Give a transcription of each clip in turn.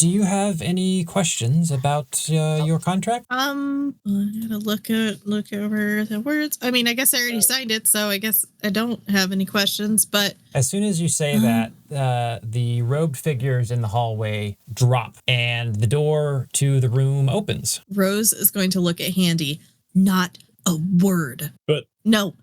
do you have any questions about your contract? I gotta look over the words. I mean, I guess I already signed it, so I guess I don't have any questions, but... As soon as you say that, the robed figures in the hallway drop, and the door to the room opens. Rose is going to look at Handy. Not a word. But... No.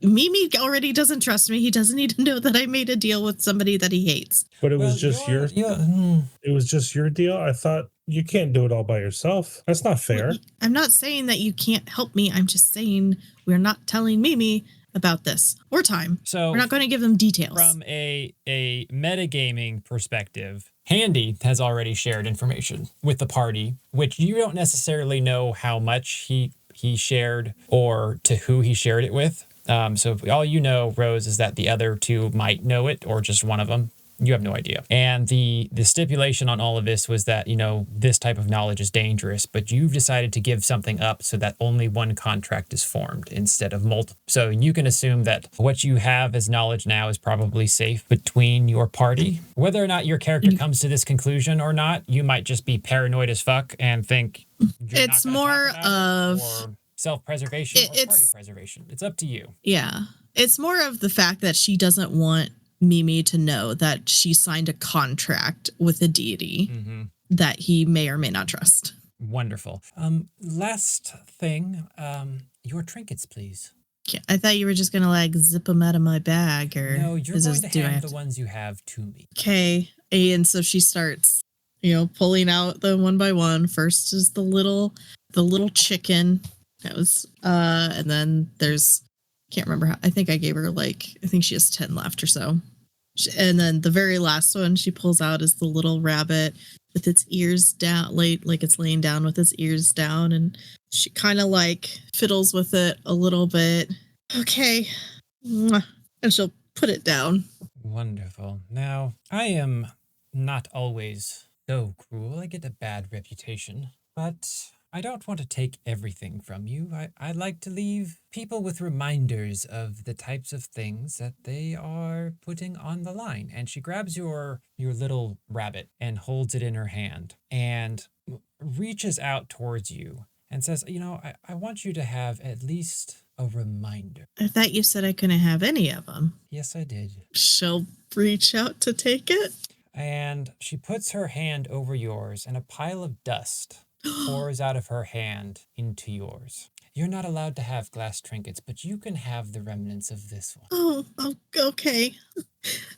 Mimi already doesn't trust me. He doesn't need to know that I made a deal with somebody that he hates. But it was just it was just your deal? I thought you can't do it all by yourself. That's not fair. I'm not saying that you can't help me. I'm just saying we're not telling Mimi about this or time. So we're not going to give them details. From a metagaming perspective, Handy has already shared information with the party, which you don't necessarily know how much he shared or to who he shared it with. So all you know, Rose, is that the other two might know it, or just one of them. You have no idea. And the stipulation on all of this was that, this type of knowledge is dangerous, but you've decided to give something up so that only one contract is formed instead of multiple. So you can assume that what you have as knowledge now is probably safe between your party. Whether or not your character comes to this conclusion or not, you might just be paranoid as fuck and think it's more of... self-preservation or party preservation. It's up to you. Yeah. It's more of the fact that she doesn't want Mimi to know that she signed a contract with a deity that he may or may not trust. Wonderful. Last thing, your trinkets, please. Yeah, I thought you were just going to zip them out of my bag. Or no, you're going to hand the ones you have to me. Okay. And so she starts, pulling out them one by one. First is the little chicken. That was, and then there's, can't remember how, I think I gave her I think she has 10 left or so. And then the very last one she pulls out is the little rabbit with its ears down, like it's laying down with its ears down. And she kind of fiddles with it a little bit. Okay. And she'll put it down. Wonderful. Now, I am not always so cruel. I get a bad reputation, but I don't want to take everything from you. I like to leave people with reminders of the types of things that they are putting on the line. And she grabs your little rabbit and holds it in her hand and reaches out towards you and says, I want you to have at least a reminder. I thought you said I couldn't have any of them. Yes, I did. She'll reach out to take it. And she puts her hand over yours, and a pile of dust pours out of her hand into yours. You're not allowed to have glass trinkets, but you can have the remnants of this one. Oh, okay.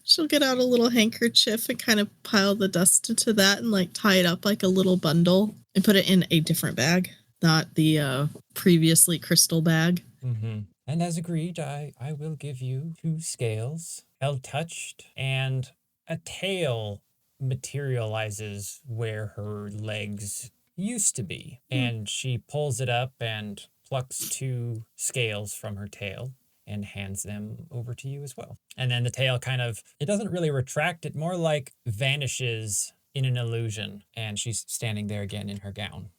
She'll get out a little handkerchief and kind of pile the dust into that and tie it up like a little bundle and put it in a different bag, not the previously crystal bag. Mm-hmm. And as agreed, I will give you 2 scales, held touched, and a tail materializes where her legs used to be, and she pulls it up and plucks 2 scales from her tail and hands them over to you as well. And then the tail it doesn't really retract, it more vanishes in an illusion, and she's standing there again in her gown.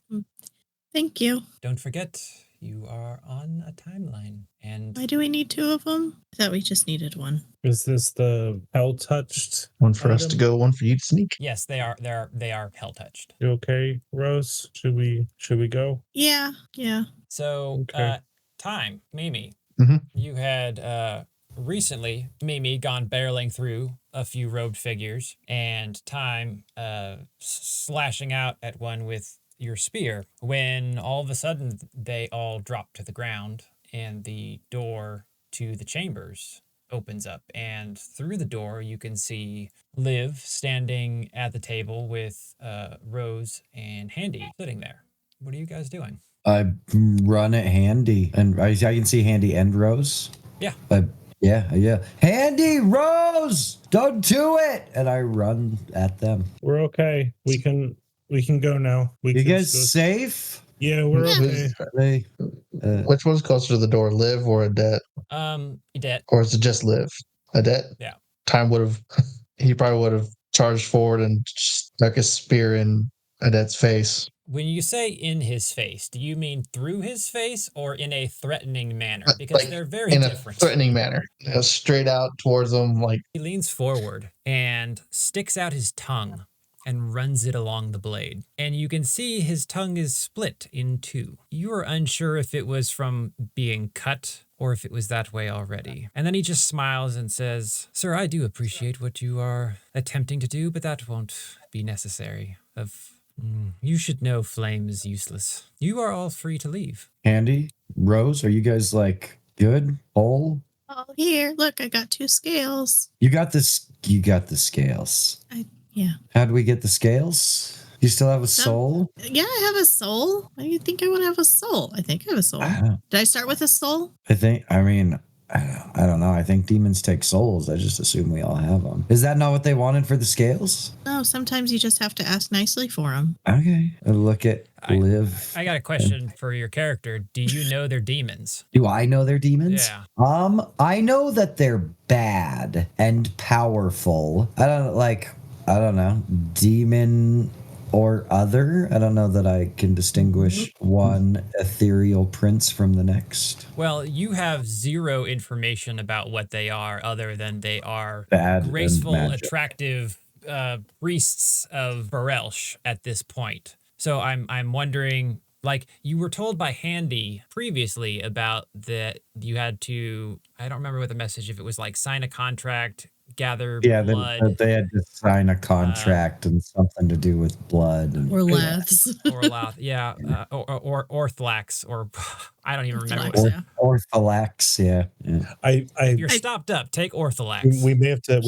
Thank you. Don't forget, you are on a timeline. And why do we need 2 of them? I thought we just needed 1. Is this the hell touched? One for us to go, one for you to sneak. Yes, they are hell touched. You okay, Rose? Should we go? Yeah. So, time, Mimi. Mm-hmm. You had recently, Mimi, gone barreling through a few robed figures, and time slashing out at one with your spear, when all of a sudden they all drop to the ground and the door to the chambers opens up, and through the door you can see Liv standing at the table with Rose and Handy sitting there. What are you guys doing? I run at Handy, and I can see Handy and Rose. Yeah. Yeah. Handy, Rose, don't do it! And I run at them. We're okay. We can go now. You guys safe? Yeah, we're okay. Which one's closer to the door, Liv or Adet? Adet. Or is it just Liv? Adet? Yeah. He probably would have charged forward and stuck his spear in Adet's face. When you say in his face, do you mean through his face or in a threatening manner? Because they're very different. In a threatening manner. Straight out towards him. He leans forward and sticks out his tongue and runs it along the blade. And you can see his tongue is split in two. You are unsure if it was from being cut or if it was that way already. And then he just smiles and says, "Sir, I do appreciate what you are attempting to do, but that won't be necessary. You should know flame is useless. You are all free to leave." Andy, Rose, are you guys like good? Whole? Oh, here, look, I got 2 scales. You got this. You got the scales. Yeah. How do we get the scales? You still have a soul? Yeah, I have a soul. Why do you think I would have a soul? I think I have a soul. Did I start with a soul? I don't know. I think demons take souls. I just assume we all have them. Is that not what they wanted for the scales? No, sometimes you just have to ask nicely for them. Okay. Look at Liv. I got a question for your character. Do you know they're demons? Do I know they're demons? Yeah. I know that they're bad and powerful. I don't know. Demon or other. I don't know that I can distinguish one ethereal prince from the next. Well, you have zero information about what they are other than they are Bad graceful, and magic. attractive priests of Barelsh at this point. So I'm wondering, like, you were told by Handy previously about that you had to, I don't remember what the message, if it was like sign a contract, gather blood. They had to sign a contract and something to do with blood. Or laths. Or Orthlax, or I don't even remember. Orthalax, yeah. If you're stopped up, take Orthalax. We may have to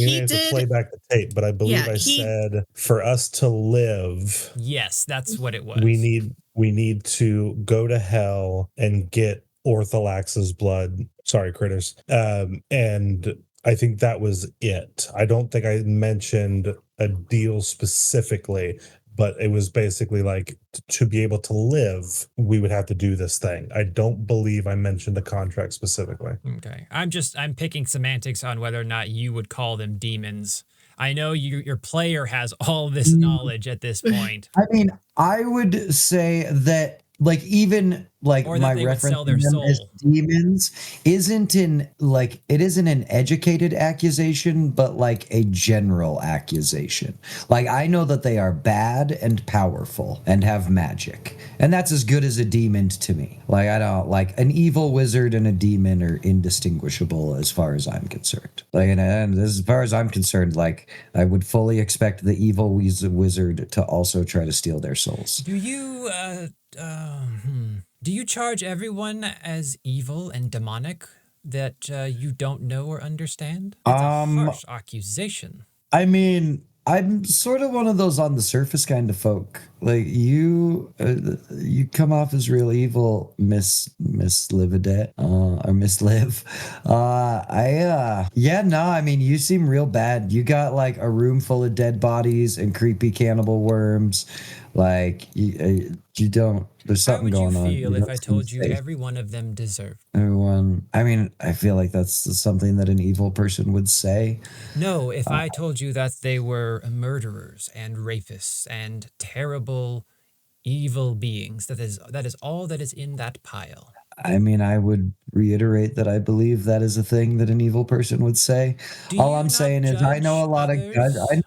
play back the tape, but I believe I said for us to live. Yes, that's what it was. We need to go to hell and get Orthalax's blood. Sorry, critters. And I think that was it. I don't think I mentioned a deal specifically, but it was basically like to be able to live, we would have to do this thing. I don't believe I mentioned the contract specifically. Okay. I'm picking semantics on whether or not you would call them demons. I know your player has all this knowledge at this point. I mean, I would say that even my reference to them as demons isn't an educated accusation, but like a general accusation. Like, I know that they are bad and powerful and have magic, and that's as good as a demon to me. Like, I don't like an evil wizard and a demon are indistinguishable as far as I'm concerned. Like, and as far as I'm concerned, like, I would fully expect the evil wizard to also try to steal their souls. Do you charge everyone as evil and demonic that you don't know or understand? It's a harsh accusation. I mean, I'm sort of one of those on the surface kind of folk. Like, you come off as real evil, Miss Lividet, or Miss Liv. I mean, you seem real bad. You got like a room full of dead bodies and creepy cannibal worms. Like, you don't. There's something going on. How would you feel if I told you every one of them deserved? Everyone. I mean, I feel like that's something that an evil person would say. No, if I told you that they were murderers and rapists and terrible, evil beings, that is all that is in that pile. I mean, I would reiterate that I believe that is a thing that an evil person would say. All I'm saying is I know a lot of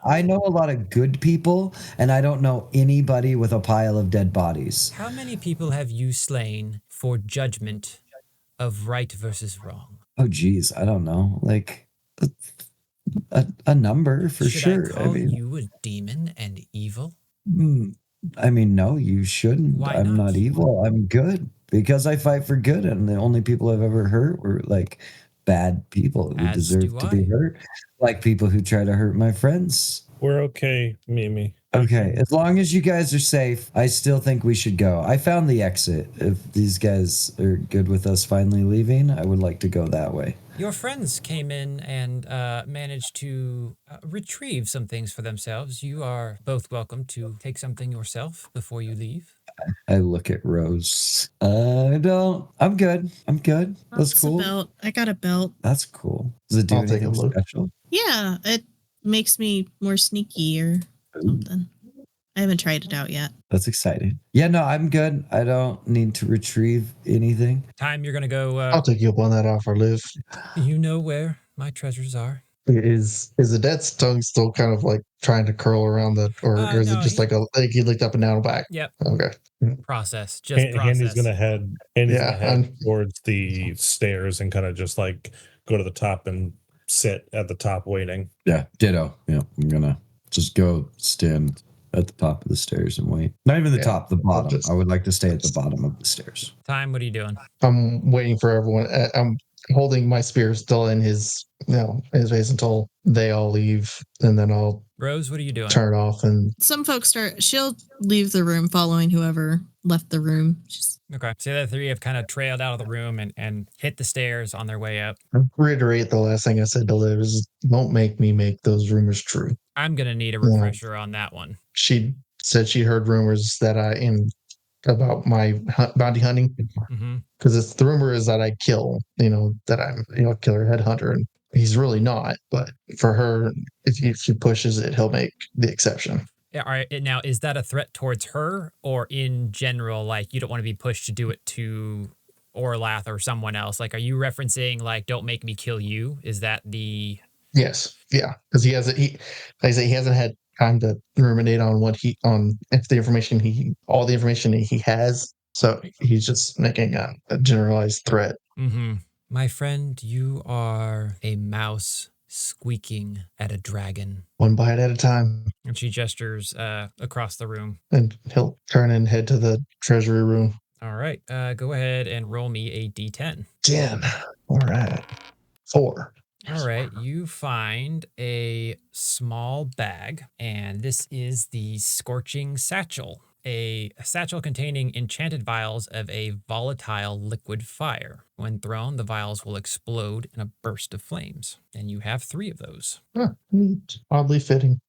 I know a lot of good people, and I don't know anybody with a pile of dead bodies. How many people have you slain for judgment of right versus wrong? Oh, geez, I don't know. Like a number for sure. Should I call you a demon and evil? I mean, no, you shouldn't. Why I'm not? not evil. I'm good. Because I fight for good, and the only people I've ever hurt were like bad people who deserve to be hurt, like people who try to hurt my friends. We're okay, Mimi. Okay, as long as you guys are safe, I still think we should go. I found the exit. If these guys are good with us finally leaving, I would like to go that way. Your friends came in and managed to retrieve some things for themselves. You are both welcome to take something yourself before you leave. I look at Rose. I'm good. That's cool. A belt. I got a belt. That's cool. Does it do anything special? Yeah, it makes me more sneaky or something. I haven't tried it out yet. That's exciting. Yeah, no, I'm good. I don't need to retrieve anything. Time you're going to go... I'll take you up on that offer, Liv. You know where my treasures are. Is Adette's tongue still kind of like trying to curl around or is No, it just like he licked up and down and back? Yep. Okay. Process. Just process. Handy's gonna head towards the stairs and kind of just like go to the top and sit at the top waiting. Yeah, ditto. Yeah, I'm gonna just go stand at the top of the stairs and wait. Not even the top, the bottom. I would like to stay at the bottom of the stairs. Time, what are you doing? I'm waiting for everyone. I'm holding my spear still in his his face until they all leave, and then I'll Rose, what are you doing? turn it off. And some folks she'll leave the room following whoever left the room. Okay. So the three have kind of trailed out of the room and hit the stairs on their way up. Reiterate the last thing I said to Liv is don't make me make those rumors true. I'm going to need a refresher on that one. She said she heard rumors that I am about my bounty hunting because it's the rumor is that I kill, that I'm a killer headhunter, and he's really not. But for her, if she pushes it, he'll make the exception. Yeah, all right. Now, is that a threat towards her or in general? Like, you don't want to be pushed to do it to Orlath or someone else? Like, are you referencing, like, don't make me kill you? Is that the... Yes. Yeah. Because he hasn't had time to ruminate on all the information he has. So he's just making a generalized threat. Mm-hmm. My friend, you are a mouse squeaking at a dragon. One bite at a time. And she gestures across the room. And he'll turn and head to the treasury room. All right. Go ahead and roll me a d10. 10. All right. 4. All right. You find a small bag, and this is the Scorching Satchel. A satchel containing enchanted vials of a volatile liquid fire. When thrown, the vials will explode in a burst of flames. And you have 3 of those. Neat. Oddly fitting.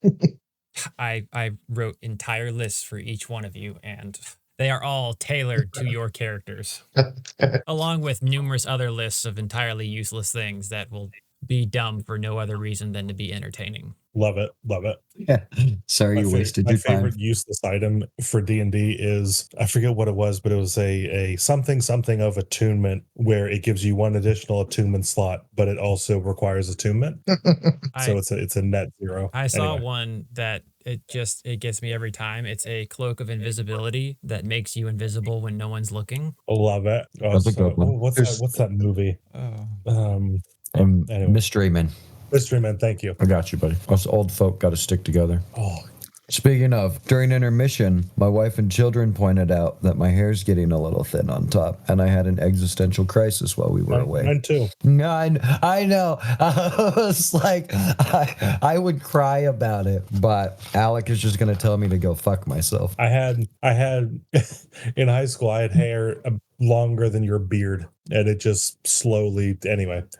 I wrote entire lists for each one of you, and they are all tailored to your characters, along with numerous other lists of entirely useless things that will be dumb for no other reason than to be entertaining. Love it. Love it. Yeah. Sorry you wasted your time. My favorite useless item for D&D is, I forget what it was, but it was a something of attunement where it gives you 1 additional attunement slot, but it also requires attunement. So it's a net 0. I saw one that it gets me every time. It's a cloak of invisibility that makes you invisible when no one's looking. Love it. That's a good one. What's that movie? Anyway. Mystery Men. Mystery Men, thank you. I got you, buddy. Us old folk got to stick together. Oh. Speaking of, during intermission, my wife and children pointed out that my hair's getting a little thin on top, and I had an existential crisis while we were away. Mine too. I know. I was like, I would cry about it, but Alec is just going to tell me to go fuck myself. I had in high school, I had hair longer than your beard, and it just slowly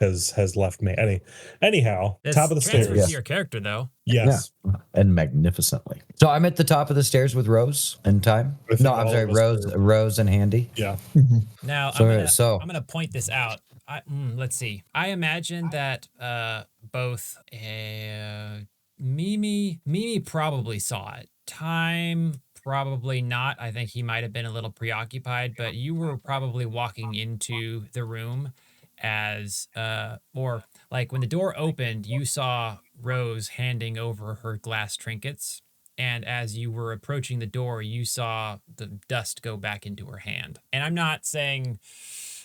has left me. Anyhow, top of the stairs. Transfers to your character though. Yes. Yeah, and magnificently. So I'm at the top of the stairs with Rose and Time. No, I'm sorry, Rose and Handy. Yeah. Now I'm gonna point this out. Let's see. I imagine that both Mimi probably saw it. Time probably not. I think he might have been a little preoccupied, but you were probably walking into the room or like when the door opened, you saw Rose handing over her glass trinkets. And as you were approaching the door, you saw the dust go back into her hand. And I'm not saying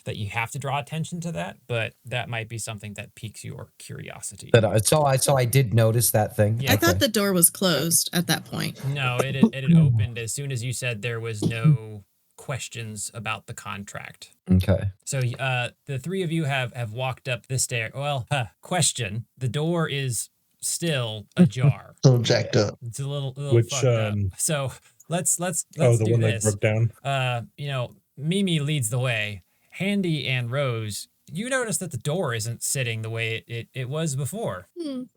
that you have to draw attention to that, but that might be something that piques your curiosity. So I did notice that thing. Yeah. I thought the door was closed at that point. No, it had opened as soon as you said there was no questions about the contract. Okay. So the 3 of you have walked up the stair. Well, question. The door is still ajar. So jacked up. It's a little fucked up. So let's do the one this. that broke down. Mimi leads the way. Handy and Rose, you notice that the door isn't sitting the way it was before.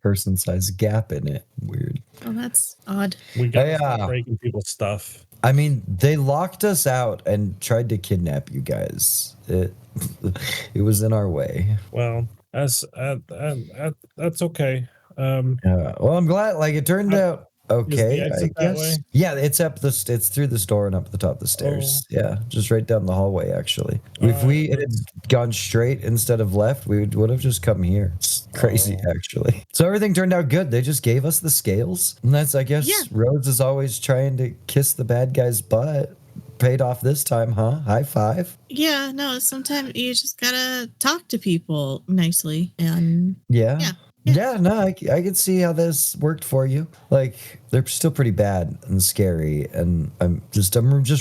Person size gap in it. Weird. Oh, that's odd. We got breaking people's stuff. I mean, they locked us out and tried to kidnap you guys. It was in our way. Well, that's okay. Well, I'm glad. Like it turned out okay, Is the I exit that way? guess. Yeah, it's through this door and up the top of the stairs. Yeah, just right down the hallway. Actually, if we had gone straight instead of left, we would have just come here. It's crazy, actually. So everything turned out good. They just gave us the scales, and that's, I guess, Rhodes is always trying to kiss the bad guy's butt. Paid off this time, huh? High five. Yeah, no, sometimes you just gotta talk to people nicely, and Yeah, no, I can see how this worked for you. Like, they're still pretty bad and scary, and I'm just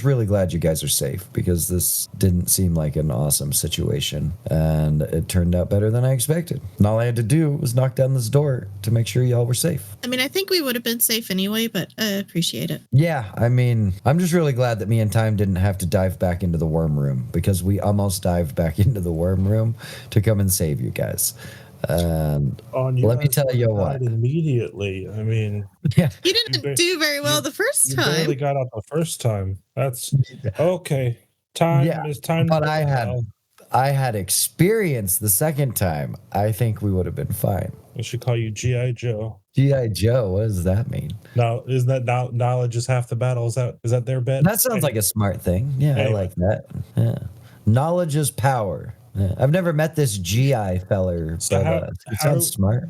really glad you guys are safe, because this didn't seem like an awesome situation, and it turned out better than I expected. And all I had to do was knock down this door to make sure y'all were safe. I mean, I think we would have been safe anyway, but I appreciate it. Yeah, I mean, I'm just really glad that me and Time didn't have to dive back into the worm room, because we almost dived back into the worm room to come and save you guys. And let me tell you what. Immediately, I mean, you didn't do very well the first time. You barely got up the first time. That's okay. It's time. But I had experience the second time. I think we would have been fine. I should call you G.I. Joe. G.I. Joe. What does that mean? No, isn't that knowledge is half the battle? Is that their bet? That sounds like a smart thing. Yeah, anyway. I like that. Yeah, knowledge is power. Yeah. I've never met this GI feller, so but it sounds smart.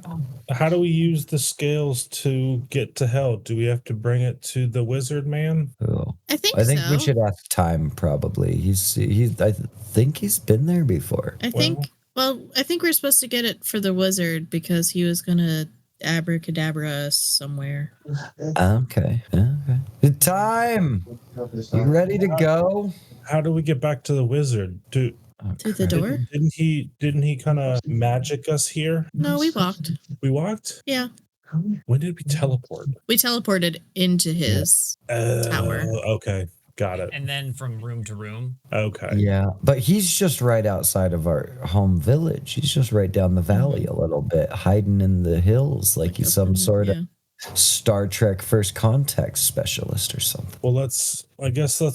How do we use the scales to get to hell? Do we have to bring it to the wizard man? Oh. I think we should ask Time, probably. I think he's been there before. I think we're supposed to get it for the wizard, because he was gonna abracadabra us somewhere. Okay. Time! You ready to go? How do we get back to the wizard? Through the door? Didn't he kind of magic us here? No, we walked. We walked? Yeah. When did we teleport? We teleported into his tower. Okay. Got it. And then from room to room. Okay. Yeah, but he's just right outside of our home village. He's just right down the valley a little bit, hiding in the hills like he's some sort of Star Trek First Contact specialist or something. Well, let's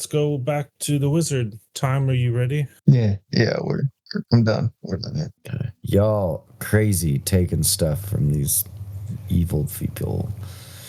go back to the wizard. Time, are you ready? Yeah, I'm done. We're done. Okay. Y'all crazy taking stuff from these evil people.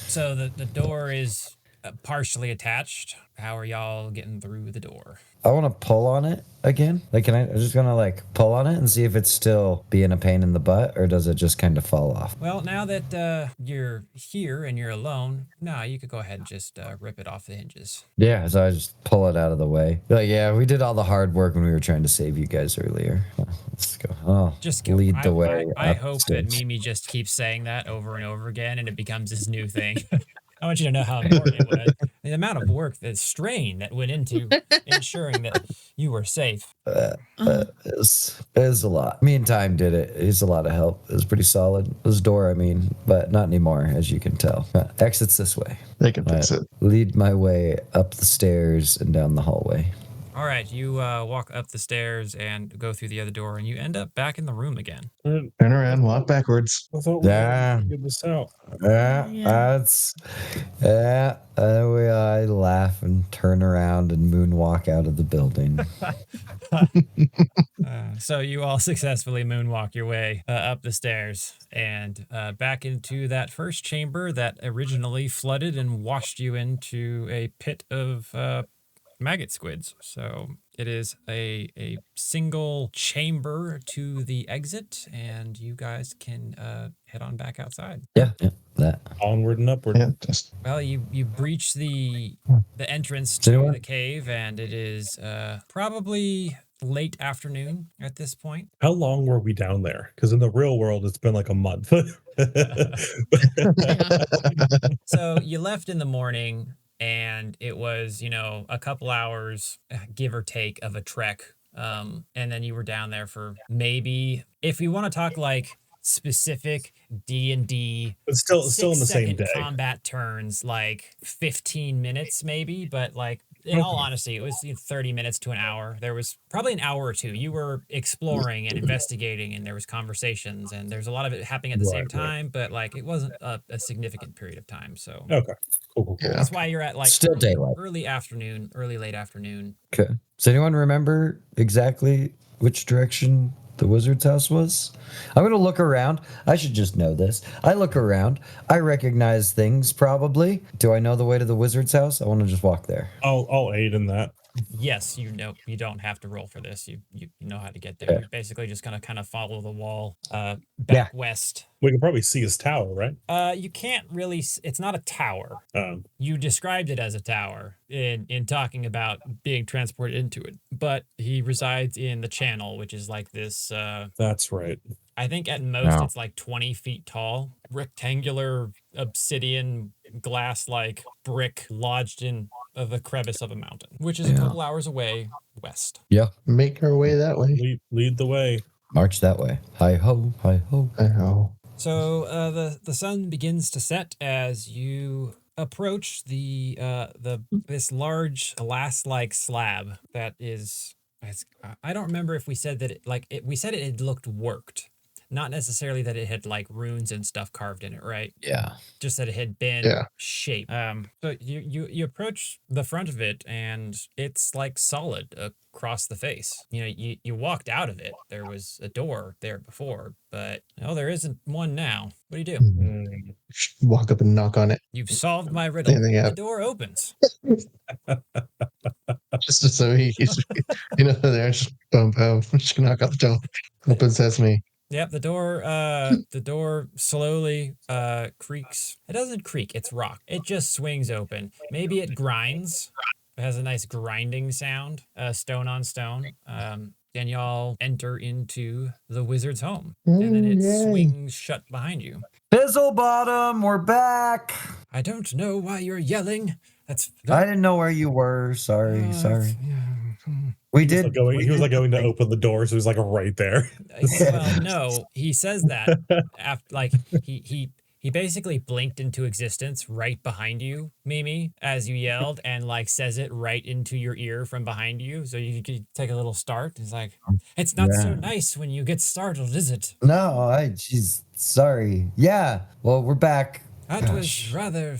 So the door is partially attached. How are y'all getting through the door? I want to pull on it again. Like, I'm just going to pull on it and see if it's still being a pain in the butt, or does it just kind of fall off? Well, now that you're here and you're alone, you could go ahead and just rip it off the hinges. Yeah, so I just pull it out of the way. We did all the hard work when we were trying to save you guys earlier. Let's go. Just lead the way. I hope that Mimi just keeps saying that over and over again, and it becomes this new thing. I want you to know how important it was. The amount of work, the strain that went into ensuring that you were safe. It was a lot. Me and Time did it. It was a lot of help. It was pretty solid. This door, but not anymore, as you can tell. Exits this way. They can fix it. Lead my way up the stairs and down the hallway. All right, you walk up the stairs and go through the other door, and you end up back in the room again. Turn around, walk backwards. I thought we had to figure this out. I laugh and turn around and moonwalk out of the building. So you all successfully moonwalk your way up the stairs and back into that first chamber that originally flooded and washed you into a pit of maggot squids. So it is a single chamber to the exit, and you guys can head on back outside. Yeah, that. Onward and upward. Yeah, Well, you breach the entrance to the cave, and it is probably late afternoon at this point. How long were we down there? Because in the real world, it's been like a month. So you left in the morning, and it was, a couple hours, give or take, of a trek. And then you were down there for maybe, if you want to talk specific D&D, but still in the same day. Combat turns, 15 minutes maybe, but in all honesty, it was 30 minutes to an hour. There was probably an hour or two. You were exploring and investigating, and there was conversations, and there's a lot of it happening at the same time, but it wasn't a significant period of time. So okay, cool. Yeah. That's why you're at still daylight, early late afternoon. Okay. Does anyone remember exactly which direction the wizard's house was? I'm gonna look around. I should just know this. I look around. I recognize things probably. Do I know the way to the wizard's house? I want to just walk there. I'll aid in that. Yes, you know, you don't have to roll for this. You know how to get there. Yeah. You're basically just gonna kind of follow the wall back west. We can probably see his tower, right? You can't really. It's not a tower. Um, You described it as a tower in talking about being transported into it, but he resides in the channel, which is like this. That's right. I think at most Wow. it's like 20 feet tall, rectangular obsidian glass-like brick lodged in the crevice of a mountain, which is a couple hours away west. Yeah. Make our way that way. Lead the way. March that way. Hi ho, hi ho. Oh. So the sun begins to set as you approach this large glass-like slab that is. I don't remember if we said that we said it had looked worked. Not necessarily that it had like runes and stuff carved in it, right? Yeah. Just that it had been shaped. So you approach the front of it and it's like solid across the face. You know, you walked out of it. There was a door there before, but no, there isn't one now. What do you do? Mm. Walk up and knock on it. You've solved my riddle. Anything The up? door opens. Just so he's, there. Just bump out. Just knock on the door. Open sesame. Yep, the door slowly creaks. It doesn't creak, it's rock. It just swings open. Maybe it grinds. It has a nice grinding sound, stone on stone. Then y'all enter into the wizard's home. And then it swings shut behind you. Fizzle Bottom, we're back. I don't know why you're yelling. I didn't know where you were. Sorry. We did. He was like going to open the door, so he was like right there. Well, no, he says that after, like he basically blinked into existence right behind you, Mimi, as you yelled, and like says it right into your ear from behind you, so you could take a little start. He's like, "It's not so nice when you get startled, is it?" No, she's sorry. Yeah. Well, we're back. That was rather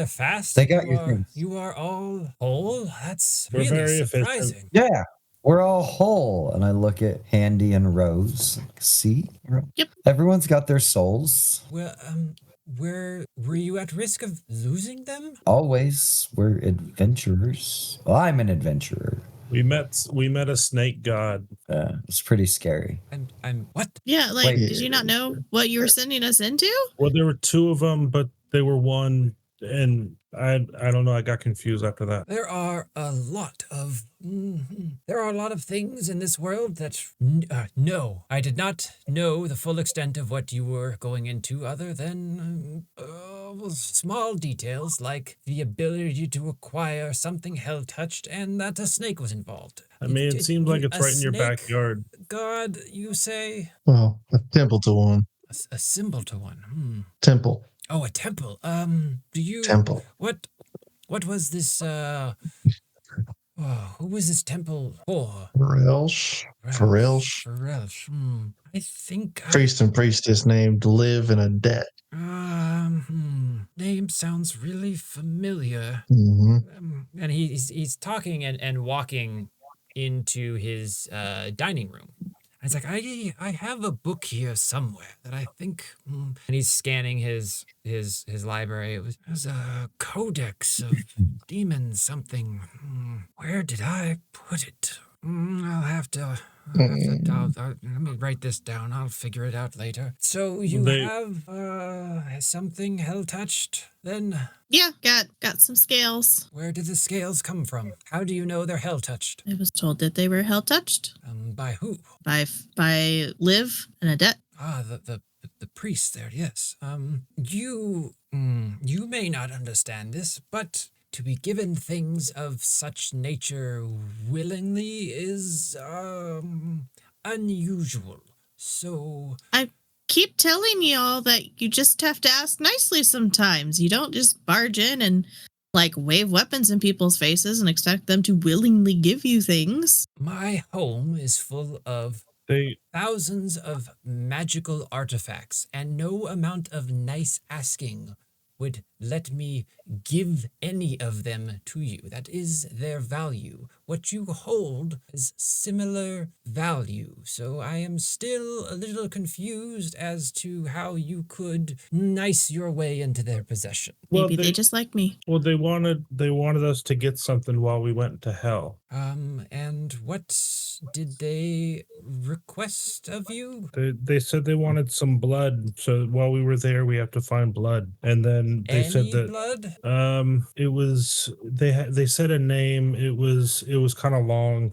fast. They got your things. You are all whole. That's We're really very surprising. efficient. Yeah. We're all whole. And I look at Handy and Rose. See? Yep. Everyone's got their souls. Well, were you at risk of losing them? Always. We're adventurers. Well, I'm an adventurer. We met a snake god. It's pretty scary. I'm what? Yeah, like, Wait. did you not know what you were sending us into? Well, there were two of them, but they were one, and I don't know. I got confused after that. There are a lot of things in this world that no, I did not know the full extent of what you were going into, other than small details like the ability to acquire something hell touched and that a snake was involved. I mean, it seems like it's right in your backyard. God, you say? Well, a temple to one. A symbol to one. Temple. Oh, a temple. Do you Temple. What was this? Who was this temple for? Farelsh. Farelsh. I think. Priest and priestess named Live in a Debt. Name sounds really familiar. Mm-hmm. And he's talking and walking into his dining room. And it's like, I have a book here somewhere that I think, and he's scanning his library. It was a codex of demons something. Where did I put it? I'll have to let me write this down. I'll figure it out later. So you have something hell touched then? Yeah, got some scales. Where did the scales come from? How do you know they're hell touched? I was told that they were hell touched By who? by Liv and Adet. Ah, the priest there, yes. You may not understand this, but to be given things of such nature willingly is unusual. So I keep telling y'all that you just have to ask nicely sometimes. You don't just barge in and like wave weapons in people's faces and expect them to willingly give you things. my home is full of thousands of magical artifacts, and no amount of nice asking would let me give any of them to you. That is their value. What you hold is similar value. So I am still a little confused as to how you could nice your way into their possession. Maybe they just like me. Well, they wanted us to get something while we went to hell. And what did they request of you? They said they wanted some blood. So while we were there, we have to find blood. And then they said that blood? It was they said a name. It was kind of long.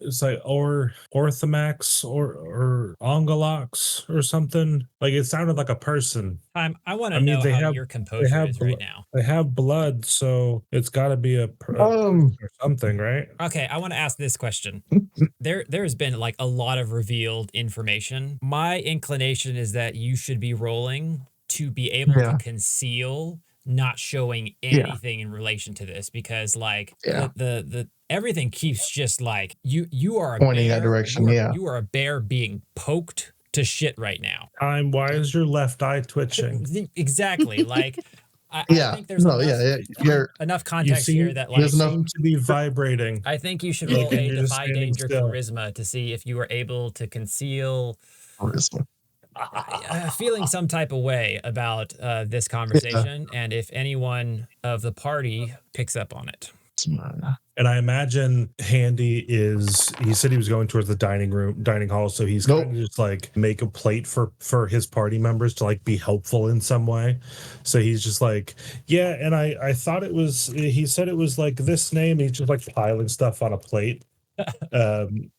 It's like Orthamax or Ongolox or something. Like it sounded like a person. I want to know how your composure is right now. They have blood, so it's got to be a or something, right? Okay, I want to ask this question. There's been like a lot of revealed information. My inclination is that you should be rolling to be able to conceal not showing anything in relation to this, because like the everything keeps just like you are a pointing bear, that direction. You are a bear being poked to shit right now. Why is your left eye twitching? Exactly. Like I think there's enough context here that like there's enough to be vibrating. I think you should roll a defy danger charisma to see if you are able to conceal charisma. Feeling some type of way about this conversation, and if anyone of the party picks up on it. And I imagine Handy he said he was going towards the dining hall, so he's kind of just like make a plate for his party members to like be helpful in some way. So he's just like, yeah, and I thought he said it was like this name. He's just like piling stuff on a plate,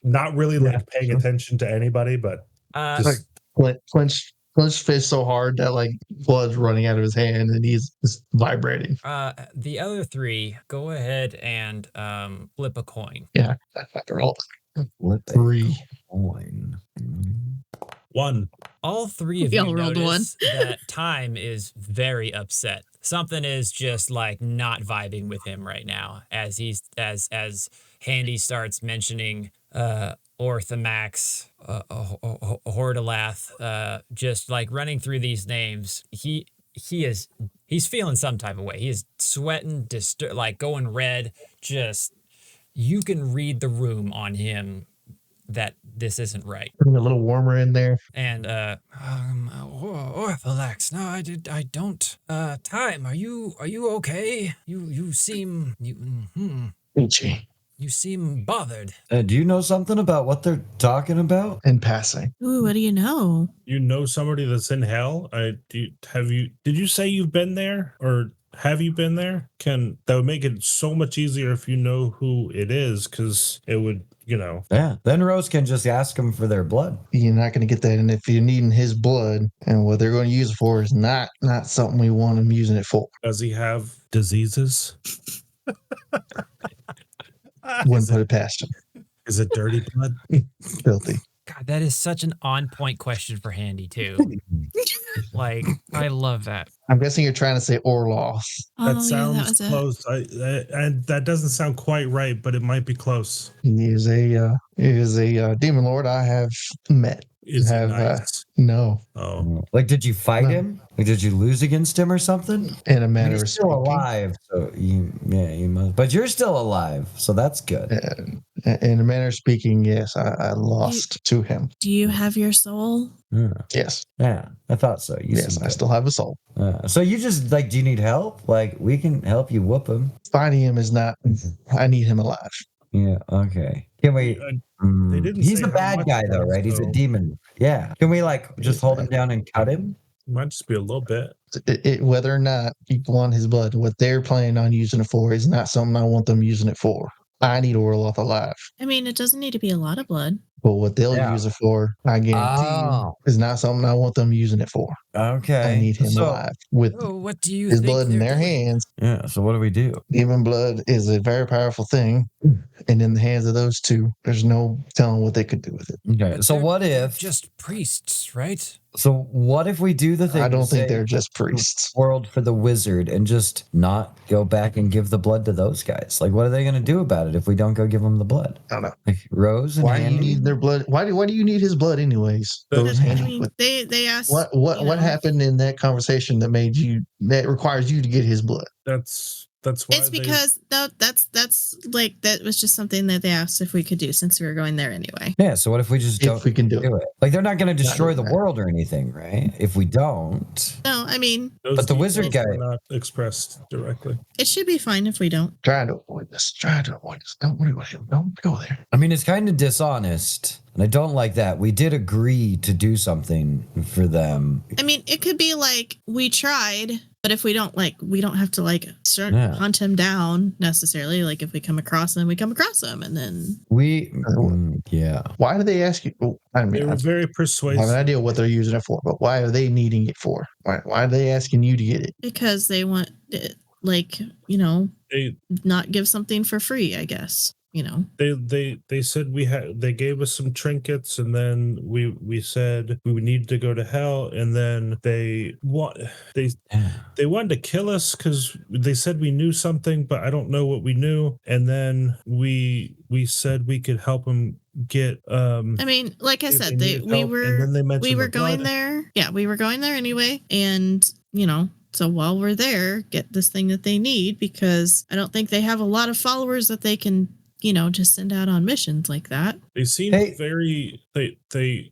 not really like paying attention to anybody, but just clenched fist so hard that like blood's running out of his hand and he's just vibrating. The other three, go ahead and flip a coin. Yeah, after all, flip 3 coin. 1. All three of you notice that Time is very upset. Something is just like not vibing with him right now as as Handy starts mentioning Orthamax, Hordalath, just like running through these names. He's feeling some type of way. He is sweating, like going red. Just you can read the room on him that this isn't right. Bring a little warmer in there. And Orthalax, no, I don't. Time, are you okay? You seem Itchy. You seem bothered. Do you know something about what they're talking about? In passing. Ooh, what do you know? You know somebody that's in hell? Did you say you've been there, or have you been there? That would make it so much easier if you know who it is, because it would, Yeah, then Rose can just ask them for their blood. You're not going to get that, and if you're needing his blood, and what they're going to use it for is not something we want him using it for. Does he have diseases? Wouldn't put it past him. Is it dirty blood? Filthy. God, that is such an on-point question for Handy, too. Like, I love that. I'm guessing you're trying to say Orloth. That sounds close. And that doesn't sound quite right, but it might be close. He is a demon lord I have met. Is he nice? No. Oh. Like, did you fight him? Like, did you lose against him or something? In a matter of speaking. He's still alive, so you must. But you're still alive, so that's good. In a manner of speaking, yes, I lost to him. Do you have your soul? Yes. Yeah, I thought so. Yes, I still have a soul. So you just do you need help? Like, we can help you whoop him. Fighting him is not. I need him alive. Yeah. Okay. Can we? They didn't. He's a bad guy though, right? He's a demon. Yeah. Can we just hold him down and cut him? Might just be a little bit. Whether or not people want his blood, what they're planning on using it for is not something I want them using it for. I need Orloth alive. I mean, it doesn't need to be a lot of blood. But what they'll use it for, I guarantee is not something I want them using it for. Okay. I need him alive with what do you his think blood in their hands. Yeah, so what do we do? Demon blood is a very powerful thing. And in the hands of those two, there's no telling what they could do with it. Okay, so what if... Just priests, right? So what if we do the thing? I don't think they're just priests. World for the wizard and just not go back and give the blood to those guys? Like, what are they going to do about it if we don't go give them the blood? I don't know. Like Rose and Why do you need their blood. Why do you need his blood anyways? They asked what happened in that conversation that requires you to get his blood? That's why it's because that was just something that they asked if we could do since we were going there anyway. Yeah, so what if we just don't we can do it? Like they're not going to destroy the world or anything, right? If we don't. No, I mean, but the wizard guy were not expressed directly. It should be fine if we don't. Trying to avoid this. Don't go there. I mean, it's kind of dishonest, and I don't like that. We did agree to do something for them. I mean, it could be like we tried, but if we don't we don't have to start hunt him down necessarily. Like if we come across him, we come across him, and then yeah. Why do they ask you? I mean, they were very persuasive. I have an idea what they're using it for, but why are they needing it for? Why are they asking you to get it? Because they want it, not give something for free, I guess. They said they gave us some trinkets, and then we said we would need to go to hell, and then they wanted to kill us because they said we knew something, but I don't know what we knew. And then we said we could help them get I mean, like I said, we were going there. Yeah, we were going there anyway, and so while we're there, get this thing that they need, because I don't think they have a lot of followers that they can just send out on missions like that. They seemed very they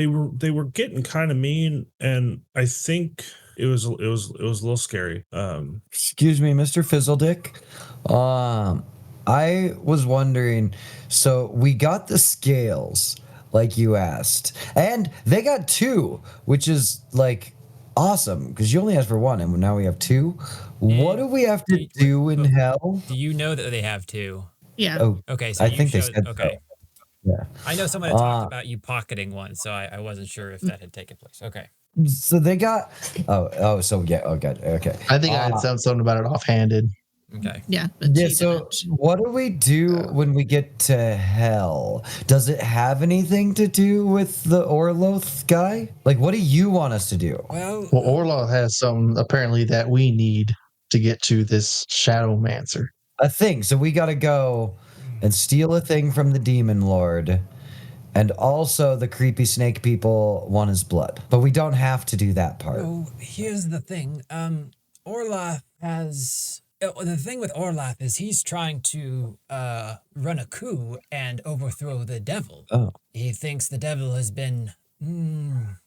were getting kind of mean, and I think it was a little scary. Excuse me, Mr. Fizzledick. I was wondering, so we got the scales like you asked, and they got 2, which is awesome, because you only asked for 1 and now we have 2. What do we have to do in hell? Do you know that they have 2? Yeah. Oh, okay. So I think they said okay. So. Yeah. I know someone had talked about you pocketing 1, so I wasn't sure if that had taken place. Okay. So they got. So yeah. Oh, good. Okay. I think I had something about it offhanded. Okay. Yeah. Yeah. So what do we do when we get to hell? Does it have anything to do with the Orloth guy? What do you want us to do? Well, Orloth has some apparently that we need to get to this Shadowmancer. A thing. So we got to go and steal a thing from the Demon Lord. And also the creepy snake people want his blood. But we don't have to do that part. Oh, here's the thing. Orloth has... The thing with Orloth is he's trying to run a coup and overthrow the devil. Oh. He thinks the devil has been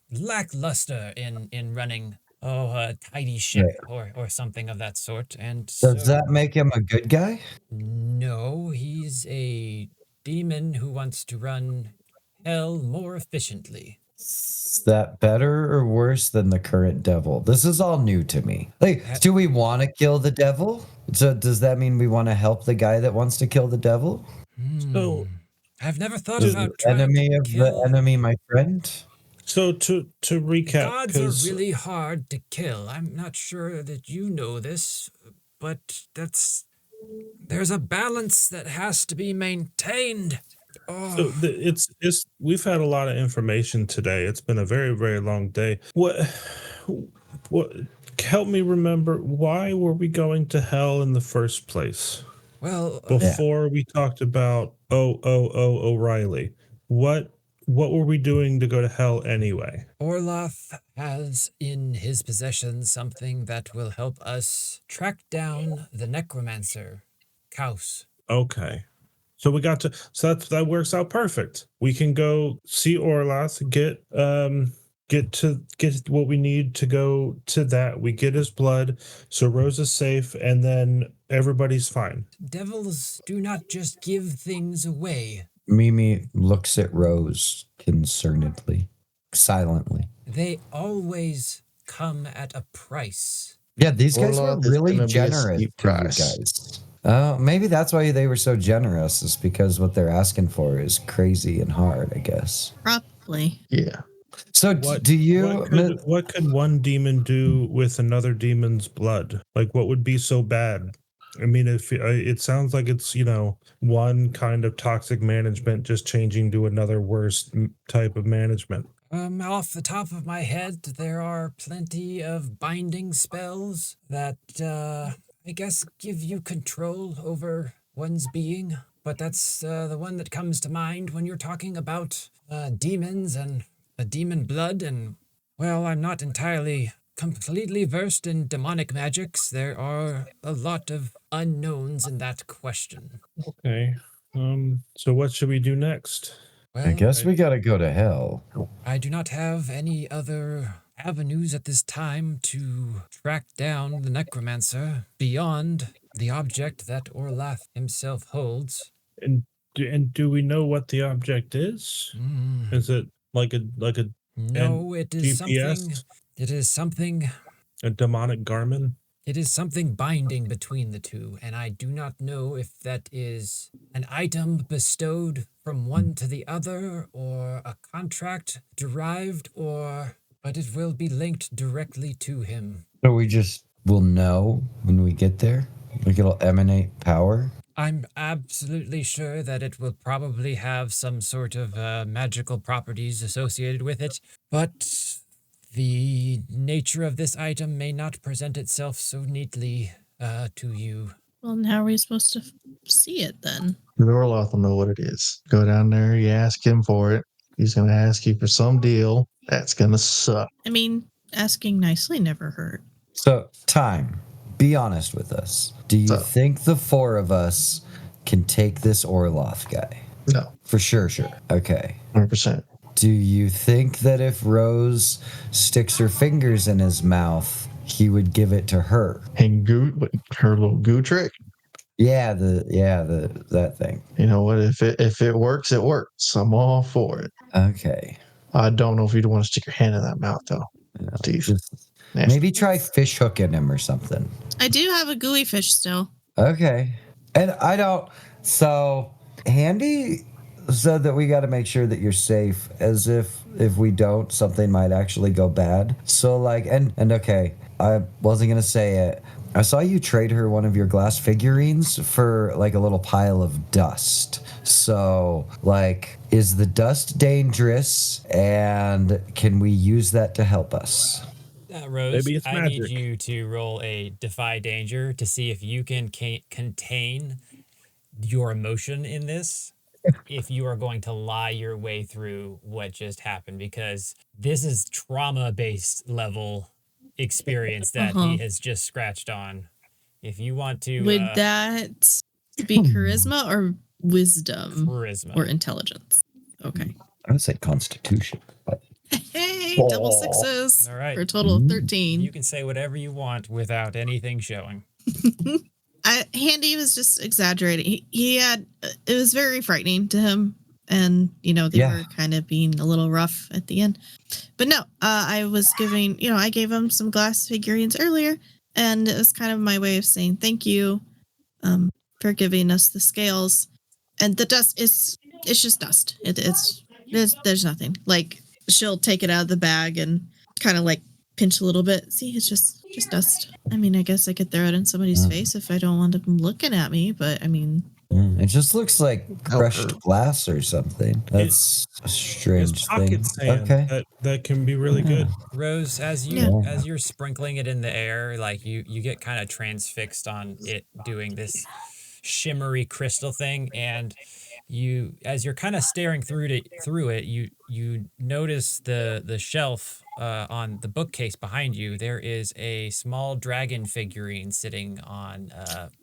lackluster in running a tidy ship or something of that sort. And does that make him a good guy? No, he's a demon who wants to run hell more efficiently. Is that better or worse than the current devil? This is all new to me. Do we want to kill the devil? So does that mean we want to help the guy that wants to kill the devil? So I've never thought about the enemy of the enemy, my friend. So to recap, gods are really hard to kill. I'm not sure that you know this, but there's a balance that has to be maintained. So we've had a lot of information today. It's been a very, very long day. What help me remember, why were we going to hell in the first place? Well, before we talked about O'Reilly, what were we doing to go to hell anyway? Orloth has in his possession something that will help us track down the necromancer, Kaus. Okay. So that works out perfect. We can go see Orloth, get what we need to go to that. We get his blood, so Rose is safe, and then everybody's fine. Devils do not just give things away. Mimi looks at Rose concernedly, silently. They always come at a price. Yeah, these guys were really generous to you guys. Oh, maybe that's why they were so generous, is because what they're asking for is crazy and hard, I guess. Probably. Yeah. So what could one demon do with another demon's blood? What would be so bad? I mean, if it sounds like it's, one kind of toxic management just changing to another worse type of management. Off the top of my head, there are plenty of binding spells that, I guess, give you control over one's being. but that's the one that comes to mind when you're talking about demons and demon blood. And, well, I'm not entirely completely versed in demonic magics. There are a lot of unknowns in that question. Okay. So what should we do next? Well, I guess we gotta go to hell. I do not have any other avenues at this time to track down the necromancer beyond the object that Orlath himself holds. And do we know what the object is? Is it like a No, it is GPS? something. It is something. A demonic garment? It is something binding between the two, and I do not know if that is an item bestowed from one to the other, or a contract derived, but it will be linked directly to him. So we just will know when we get there? Like it'll emanate power? I'm absolutely sure that it will probably have some sort of magical properties associated with it, but the nature of this item may not present itself so neatly to you. Well, and how are we supposed to see it then? The Orloth will know what it is. Go down there, you ask him for it. He's going to ask you for some deal. That's going to suck. I mean, asking nicely never hurt. So, time. Be honest with us. Do you think the four of us can take this Orloth guy? No. For sure. Okay. 100%. Do you think that if Rose sticks her fingers in his mouth, he would give it to her? And her little goo trick. Yeah, that thing. You know what? If it works, it works. I'm all for it. Okay. I don't know if you'd want to stick your hand in that mouth though. No, Steve. Maybe try fish hooking him or something. I do have a gooey fish still. Okay. And I don't. So Handy said that we got to make sure that you're safe, as if we don't, something might actually go bad. So like, and okay, I wasn't gonna say it. I saw you trade her one of your glass figurines for like a little pile of dust. So like, is the dust dangerous, and can we use that to help us? Rose, I need you to roll a Defy Danger to see if you can contain your emotion in this, if you are going to lie your way through what just happened, because this is trauma-based level experience that he has just scratched on. If you want to... Would that be charisma or wisdom? Charisma. Or intelligence? Okay. I would say Constitution. But... Hey, double sixes. All right. For a total of 13. You can say whatever you want without anything showing. Handy was just exaggerating. He had, it was very frightening to him. And, they were kind of being a little rough at the end. But no, I was giving, I gave him some glass figurines earlier. And it was kind of my way of saying thank you for giving us the scales. And the dust, it's just dust. There's nothing. Like, she'll take it out of the bag and kind of like pinch a little bit. See, it's just dust. I mean, I guess I could throw it in somebody's face if I don't want them looking at me, but I mean... It just looks like crushed glass or something. That's a strange thing. Okay, that can be really good. Rose, as you're sprinkling it in the air, like you get kind of transfixed on it doing this shimmery crystal thing, and as you're kind of staring through it, you notice the shelf on the bookcase behind you. There is a small dragon figurine sitting on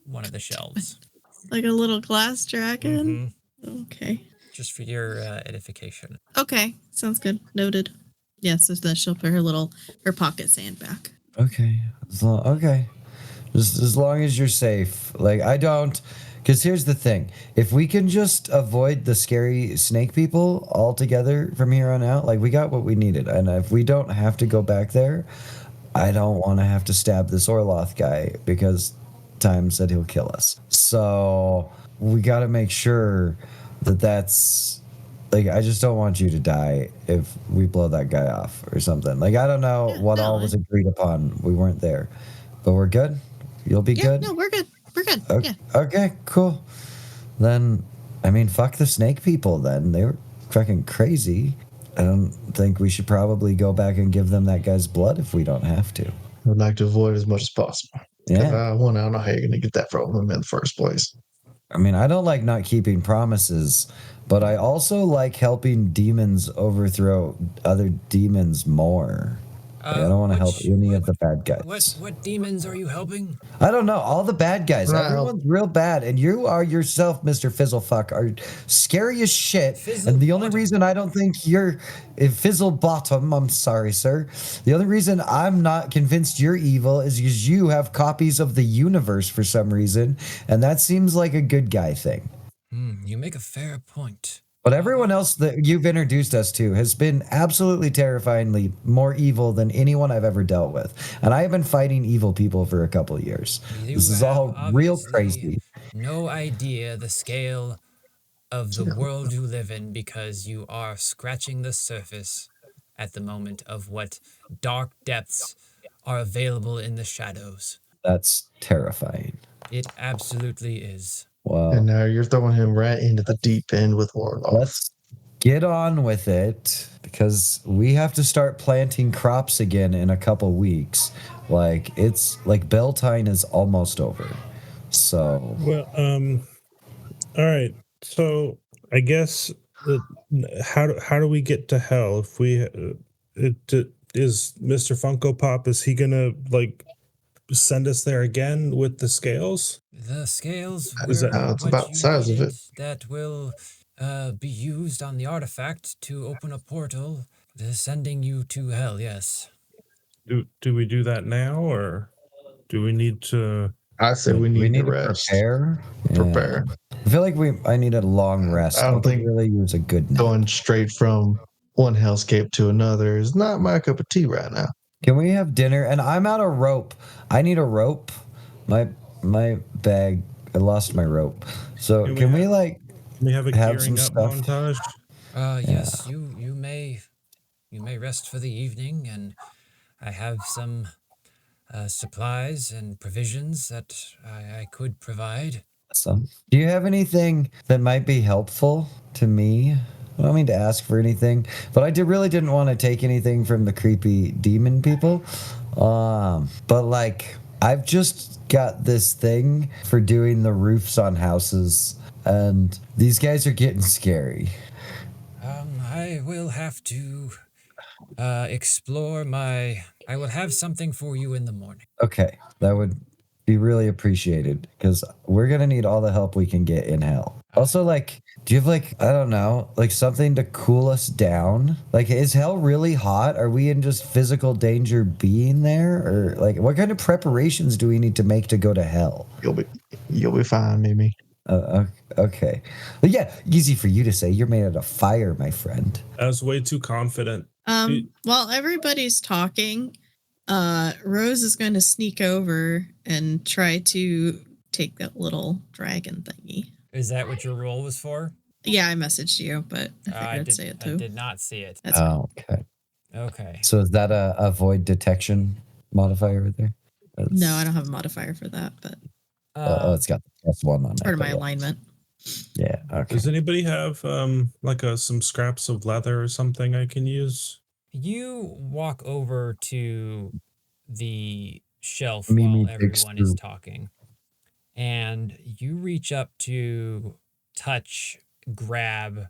one of the shelves. Like a little glass dragon? Mm-hmm. Okay. Just for your edification. Okay. Sounds good. Noted. Yeah, so then she'll put her pocket sand back. Okay. Okay. Just as long as you're safe. Like, I don't... Because here's the thing. If we can just avoid the scary snake people altogether from here on out, like, we got what we needed. And if we don't have to go back there, I don't want to have to stab this Orloth guy, because time said he'll kill us. So we got to make sure that's... Like, I just don't want you to die if we blow that guy off or something. Like, I don't know what all was agreed upon. We weren't there. But we're good? You'll be good? No, we're good. We're good. Okay, yeah. Okay, cool. Then, I mean, fuck the snake people then. They were fucking crazy. I don't think we should probably go back and give them that guy's blood if we don't have to. I'd like to avoid as much as possible. Yeah. I don't know how you're going to get that from them in the first place. I mean, I don't like not keeping promises, but I also like helping demons overthrow other demons more. Like, I don't want to help any of the bad guys. What demons are you helping? I don't know. All the bad guys. Right. Everyone's real bad. And you are yourself, Mr. Fizzlefuck, are scary as shit. And the only reason I don't think you're Fizzlebottom, I'm sorry, sir. The only reason I'm not convinced you're evil is because you have copies of the universe for some reason. And that seems like a good guy thing. You make a fair point. But everyone else that you've introduced us to has been absolutely terrifyingly more evil than anyone I've ever dealt with. And I have been fighting evil people for a couple of years. This is all real crazy. No idea the scale of the world you live in because you are scratching the surface at the moment of what dark depths are available in the shadows. That's terrifying. It absolutely is. Wow. And now you're throwing him right into the deep end with Warlock. Let's get on with it because we have to start planting crops again in a couple weeks. Like it's like Beltane is almost over. So well, all right. So I guess how do we get to hell if we is Mr. Funko Pop, is he gonna like send us there again with the scales? The scales it's about the size of it. That will be used on the artifact to open a portal, sending you to hell, yes. Do we do that now, or do we need to... I said we need to rest. Prepare. Prepare. I feel like I need a long rest. I don't think really use a good nap. Going straight from one hellscape to another is not my cup of tea right now. Can we have dinner? And I'm out of rope. I need a rope. My bag. I lost my rope. So can we have a gearing up montage? Yes, you may rest for the evening, and I have some supplies and provisions that I could provide. Awesome. Do you have anything that might be helpful to me? I don't mean to ask for anything, but I really didn't want to take anything from the creepy demon people. But like, I've just got this thing for doing the roofs on houses, and these guys are getting scary. I will have to explore I will have something for you in the morning. Okay, that would be really appreciated because we're gonna need all the help we can get in hell. Also, like, do you have I don't know, something to cool us down? Like, is hell really hot? Are we in just physical danger being there, or what kind of preparations do we need to make to go to hell? You'll be fine, Mimi. Okay. But yeah, easy for you to say. You're made out of fire, my friend. I was way too confident. While everybody's talking, Rose is going to sneak over and try to take that little dragon thingy. Is that what your role was for? Yeah, I messaged you, but I figured I'd say it too. I did not see it. That's okay. Okay. So is that a void detection modifier right there? No, I don't have a modifier for that, but it's got the +1 on it. Part of my alignment. Yeah. Okay. Does anybody have some scraps of leather or something I can use? You walk over to the shelf Mimi while everyone is talking, and you reach up to grab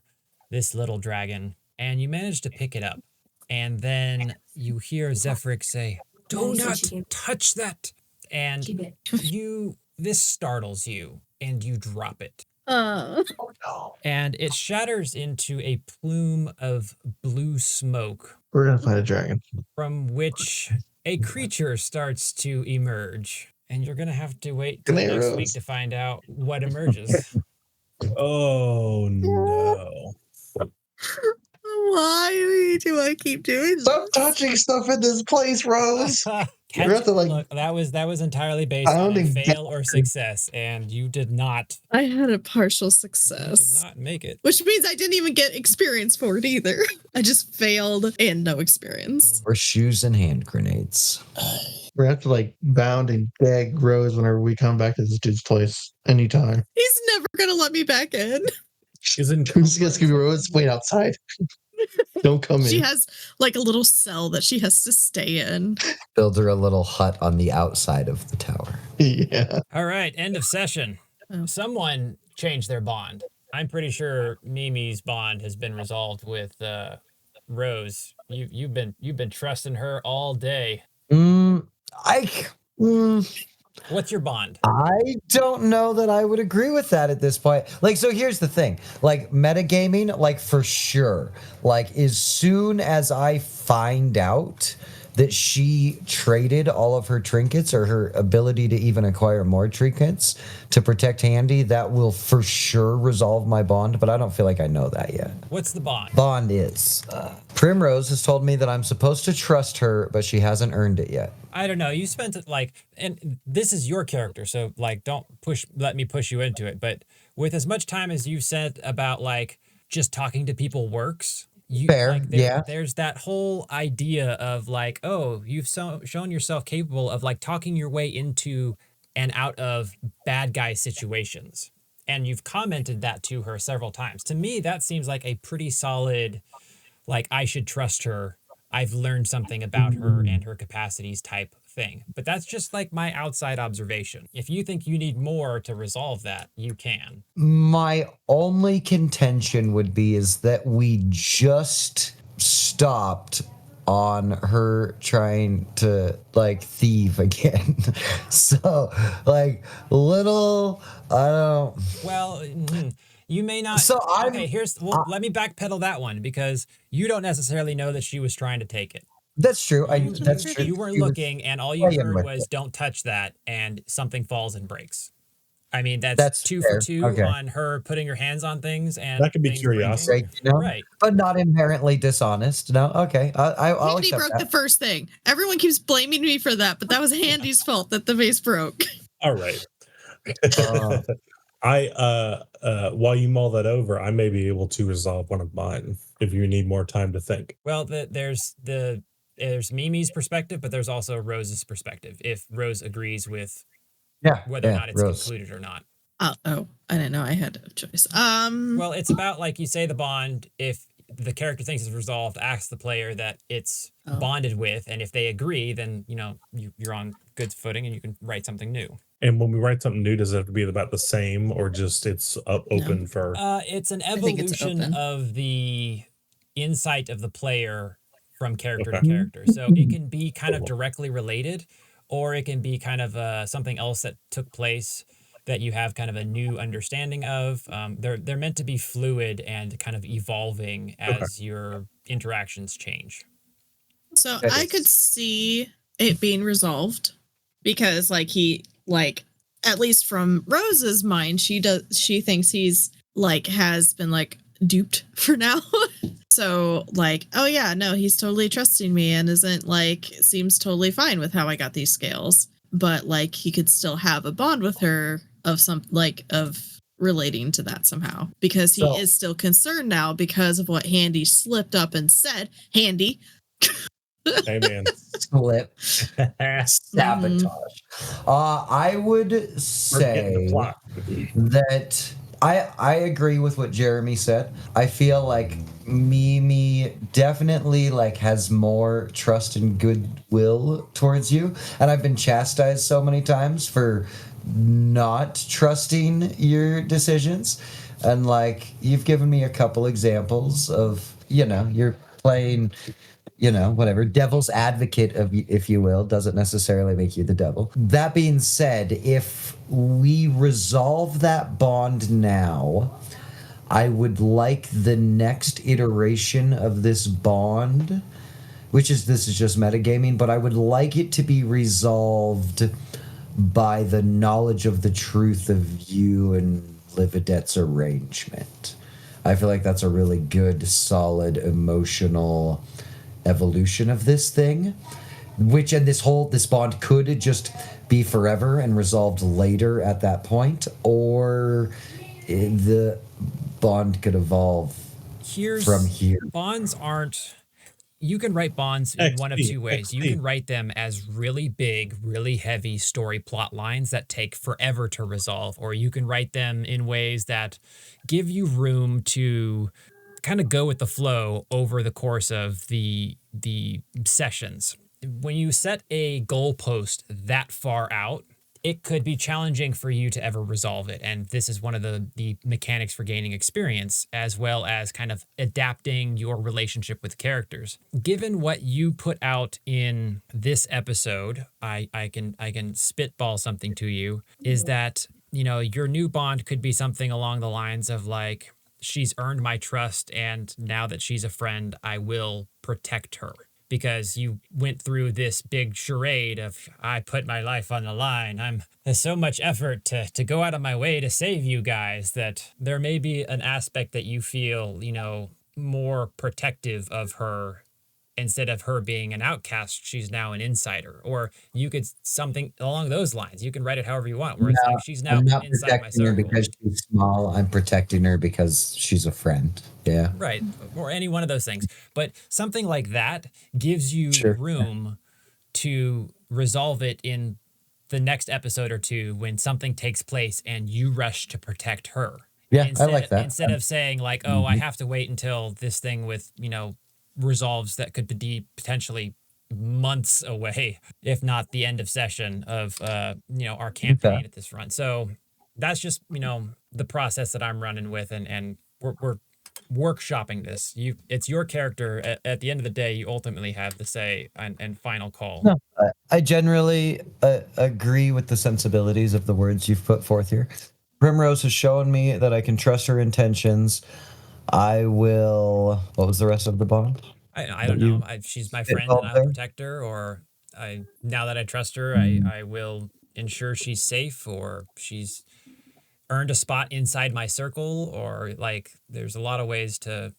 this little dragon, and you manage to pick it up. And then you hear Zephyric say, "Do not touch that!" And this startles you, and you drop it. Oh no. And it shatters into a plume of blue smoke. We're going to fight a dragon. From which a creature starts to emerge. And you're going to have to wait till next week to find out what emerges. Oh, no. Why do I keep doing this? Stop touching stuff in this place, Rose. Look, that was entirely based on a fail or success, and you did not. I had a partial success. You did not make it. Which means I didn't even get experience for it either. I just failed and no experience. Or shoes and hand grenades. We're going to have to bound and gag Rose whenever we come back to this dude's place. Anytime. He's never going to let me back in. Who's going to give Rose? Wait outside. Don't come in. She has a little cell that she has to stay in. Build her a little hut on the outside of the tower. Yeah. All right, end of session. Someone change their bond. I'm pretty sure Mimi's bond has been resolved with Rose. You've been trusting her all day. What's your bond? I don't know that I would agree with that at this point. Like, so here's the thing. Like, metagaming, like, for sure. Like, as soon as I find out that she traded all of her trinkets or her ability to even acquire more trinkets to protect Handy, that will for sure resolve my bond, but I don't feel like I know that yet. What's the bond? Bond is Primrose has told me that I'm supposed to trust her, but she hasn't earned it yet. I don't know. You spent it and this is your character, so don't let me push you into it. But with as much time as you've said about just talking to people works, Fair, there's that whole idea of you've shown yourself capable of talking your way into and out of bad guy situations. And you've commented that to her several times. To me, that seems like a pretty solid, I should trust her. I've learned something about her and her capacities type thing. But that's just my outside observation. If you think you need more to resolve that, you can. My only contention would be is that we just stopped on her trying to thieve again. So little, I don't. Well, you may not. So let me backpedal that one because you don't necessarily know that she was trying to take it. That's true. That's true. You weren't looking, and all you heard was "Don't touch that," and something falls and breaks. I mean, that's 2 for 2 on her putting her hands on things, and that could be curiosity, right? But not inherently dishonest. No, okay. I'll Handy broke the first thing. Everyone keeps blaming me for that, but that was Handy's fault that the vase broke. All right. While you mull that over, I may be able to resolve one of mine if you need more time to think. Well, there's Mimi's perspective, but there's also Rose's perspective. If Rose agrees with whether or not it's Rose concluded or not. Oh, I didn't know I had a choice. Well, it's about you say the bond. If the character thinks it's resolved, ask the player that it's bonded with, and if they agree, then you're on good footing and you can write something new. And when we write something new, does it have to be about the same or just it's open for? It's an evolution of the insight of the player from character to character. So it can be kind of directly related, or it can be kind of something else that took place that you have kind of a new understanding of. They're meant to be fluid and kind of evolving as your interactions change. So I could see it being resolved because at least from Rose's mind, she thinks he's has been duped for now. So oh yeah, no, he's totally trusting me and isn't seems totally fine with how I got these scales. But he could still have a bond with her of some of relating to that somehow because he is still concerned now because of what Handy slipped up and said. Handy. Amen. Slip. Sabotage. I would say that I agree with what Jeremy said. I feel like Mimi definitely has more trust and goodwill towards you, and I've been chastised so many times for not trusting your decisions, and you've given me a couple examples of you're playing whatever devil's advocate if you will, doesn't necessarily make you the devil. That being said, if we resolve that bond now, I would like the next iteration of this bond, this is just metagaming, but I would like it to be resolved by the knowledge of the truth of you and Lividette's arrangement. I feel like that's a really good, solid, emotional evolution of this thing, this bond could just be forever and resolved later at that point, or the bond could evolve from here. Bonds aren't. You can write bonds in one of two ways. You can write them as really big, really heavy story plot lines that take forever to resolve, or you can write them in ways that give you room to kind of go with the flow over the course of the sessions. When you set a goalpost that far out, it could be challenging for you to ever resolve it. And this is one of the mechanics for gaining experience, as well as kind of adapting your relationship with characters. Given what you put out in this episode, I can spitball something to you, is that, you know, your new bond could be something along the lines of like, she's earned my trust, and now that she's a friend, I will protect her. Because you went through this big charade of, I put my life on the line. There's so much effort to go out of my way to save you guys, that there may be an aspect that you feel, you know, more protective of her. Instead of her being an outcast, she's now an insider. Or you could something along those lines. You can write it however you want, where it's like, she's now I'm not inside my protecting her circle. because she's small. I'm protecting her because she's a friend. Yeah. Right. Or any one of those things. But something like that gives you room to resolve it in the next episode or two when something takes place and you rush to protect her. Yeah, I like that. Instead of saying like, oh, I have to wait until this thing with, you know, resolves that could be potentially months away, if not the end of session of, you know, our campaign at this run. So that's just, you know, the process that I'm running with, and we're workshopping this. It's your character. At the end of the day, you ultimately have the say and final call. No, I generally agree with the sensibilities of the words you've put forth here. Primrose has shown me that I can trust her intentions. I will. What was the rest of the bond? I don't know. She's my friend, and I'll protect her. Or now that I trust her, I will ensure she's safe, or she's earned a spot inside my circle, or like there's a lot of ways to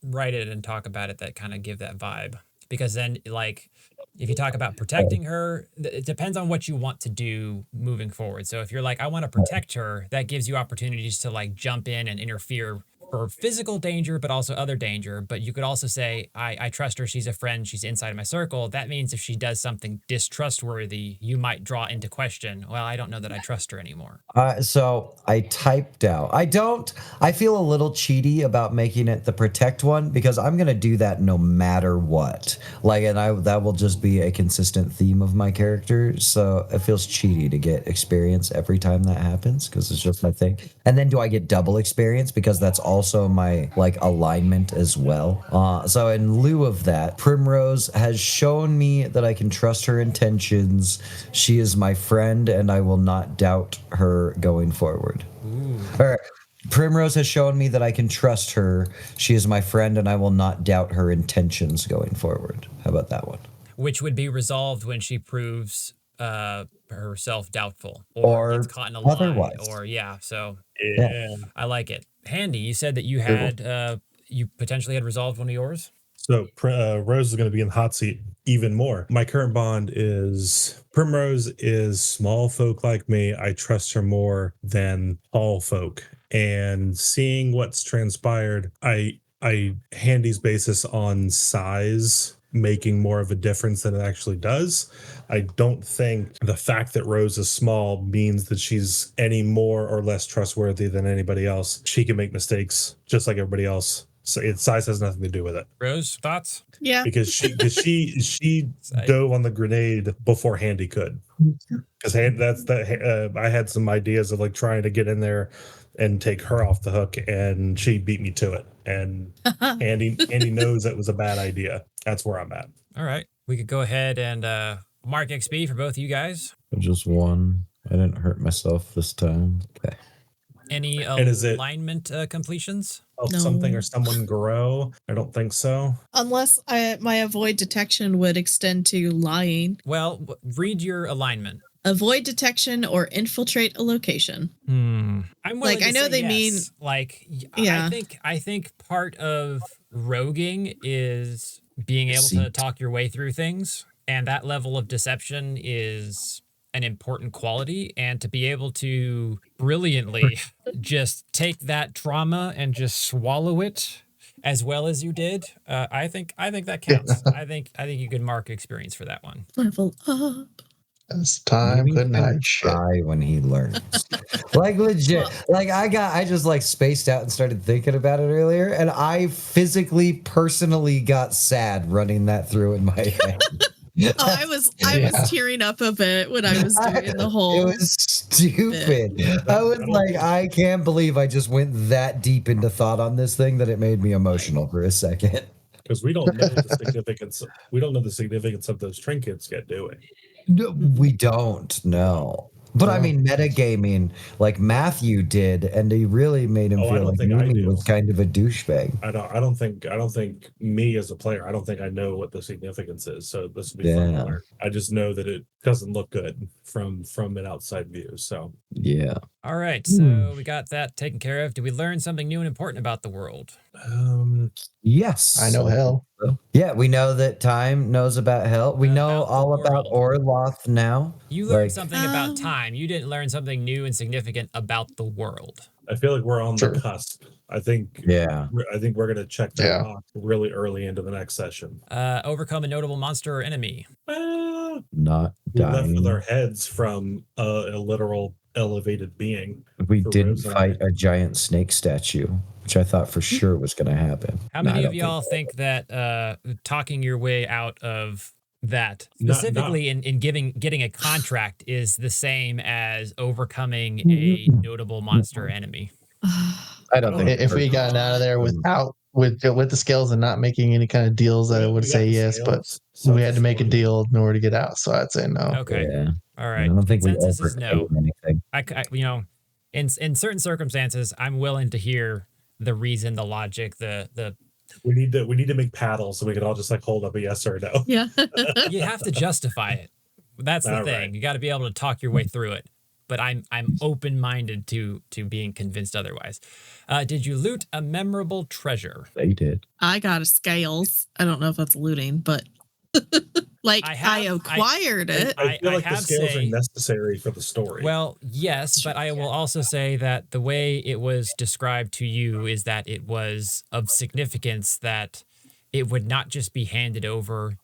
write it and talk about it that kind of give that vibe. Because then, like, if you talk about protecting her, it depends on what you want to do moving forward. So if you're like, I want to protect her, that gives you opportunities to like jump in and interfere for physical danger, but also other danger. But you could also say, I trust her. She's a friend. She's inside my circle. That means if she does something distrustworthy, you might draw into question, well, I don't know that I trust her anymore. So I typed out. I feel a little cheaty about making it the protect one, because I'm going to do that no matter what. Like, and that will just be a consistent theme of my character. So it feels cheaty to get experience every time that happens, because it's just my thing. And then do I get double experience because that's also my like alignment as well. So in lieu of that, Primrose has shown me that I can trust her intentions. She is my friend, and I will not doubt her going forward. Or Primrose has shown me that I can trust her. She is my friend, and I will not doubt her intentions going forward. How about that one? Which would be resolved when she proves herself doubtful, or gets caught in a lie, otherwise. or so Yeah. I like it. Handy, you said that you had you potentially had resolved one of yours. So Rose is going to be in the hot seat even more. My current bond is Primrose is small folk like me. I trust her more than tall folk. And seeing what's transpired, I Handy's basis on size making more of a difference than it actually does. I don't think the fact that Rose is small means that she's any more or less trustworthy than anybody else. She can make mistakes just like everybody else. So size has nothing to do with it. Rose, thoughts? Yeah. Because she dove on the grenade before Handy could. Because I had some ideas of like trying to get in there and take her off the hook, and she beat me to it. And Andy knows that was a bad idea. That's where I'm at. All right. We could go ahead and mark XP for both of you guys. Just one. I didn't hurt myself this time. Okay. Any alignment completions? Help No. something or someone grow? I don't think so. Unless my avoid detection would extend to lying. Well, read your alignment. Avoid detection or infiltrate a location. I'm willing to I know say they mean like yeah. I think part of roguing is being able to talk your way through things, and that level of deception is an important quality. And to be able to brilliantly just take that trauma and just swallow it as well as you did, I think that counts. I think you could mark experience for that one. Level up. It's time. Good night. Try when he learns. Like legit. Like I just like spaced out and started thinking about it earlier, and I personally got sad running that through in my head. I was tearing up a bit when I was doing the whole. It was stupid. I was like, I can't believe I just went that deep into thought on this thing that it made me emotional for a second. Because we don't know the significance. We don't know the significance of those trinkets yet, do we? No, we don't know. But I mean, metagaming, like Matthew did, and he really made him feel like Mimi was kind of a douchebag. I don't think me as a player, I don't think I know what the significance is. So this would be fun to learn. I just know that it doesn't look good from an outside view. So yeah. All right, so we got that taken care of. Did we learn something new and important about the world? Yes. I know hell. Yeah, we know that Time knows about hell. We know all about Orloth now. You learned something about Time. You didn't learn something new and significant about the world. I feel like we're on the cusp. I think we're going to check that box really early into the next session. Overcome a notable monster or enemy. Not we left with our heads from a literal elevated being. We didn't fight a giant snake statue, which I thought for sure was going to happen. How many of y'all think that talking your way out of that, specifically in getting a contract, is the same as overcoming a notable monster enemy? I don't think if we got out of there with the scales and not making any kind of deals, I would say yes, but we had to make a deal in order to get out, so I'd say no. Okay. Yeah. All right. I don't think Consensus we is no. anything. I in certain circumstances, I'm willing to hear the reason, the logic, the we need to make paddles so we can all just like hold up a yes or a no. Yeah. You have to justify it. That's the thing. Right. You got to be able to talk your way through it. But I'm open-minded to being convinced otherwise. Did you loot a memorable treasure? They did. I got a scales. I don't know if that's looting, but I acquired it. I feel like the scales are necessary for the story. Well, yes, but I will also say that the way it was described to you is that it was of significance, that it would not just be handed over.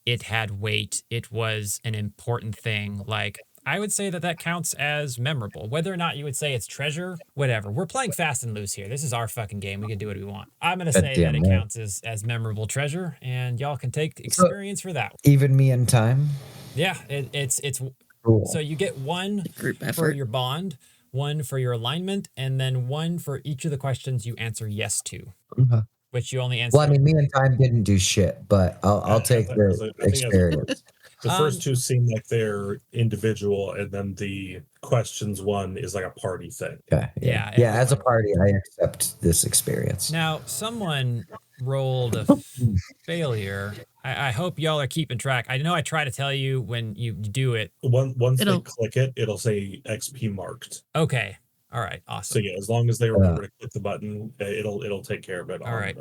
It had weight. It was an important thing. Like, I would say that counts as memorable. Whether or not you would say it's treasure, whatever. We're playing fast and loose here. This is our fucking game. We can do what we want. I'm going to say that it counts as memorable treasure, and y'all can take experience for that. Even me and Time? Yeah, it's cool. So you get one for your bond, one for your alignment, and then one for each of the questions you answer yes to. Okay. Which you only answer. Well, I mean, me and Time didn't do shit, but I'll take the experience. The first two seem like they're individual, and then the questions one is like a party thing. Yeah. As a party, I accept this experience. Now, someone rolled a failure. I hope y'all are keeping track. I know I try to tell you when you do it. Once they click it, it'll say XP marked. Okay. All right. Awesome. So yeah, as long as they remember to click the button, it'll take care of it. All right.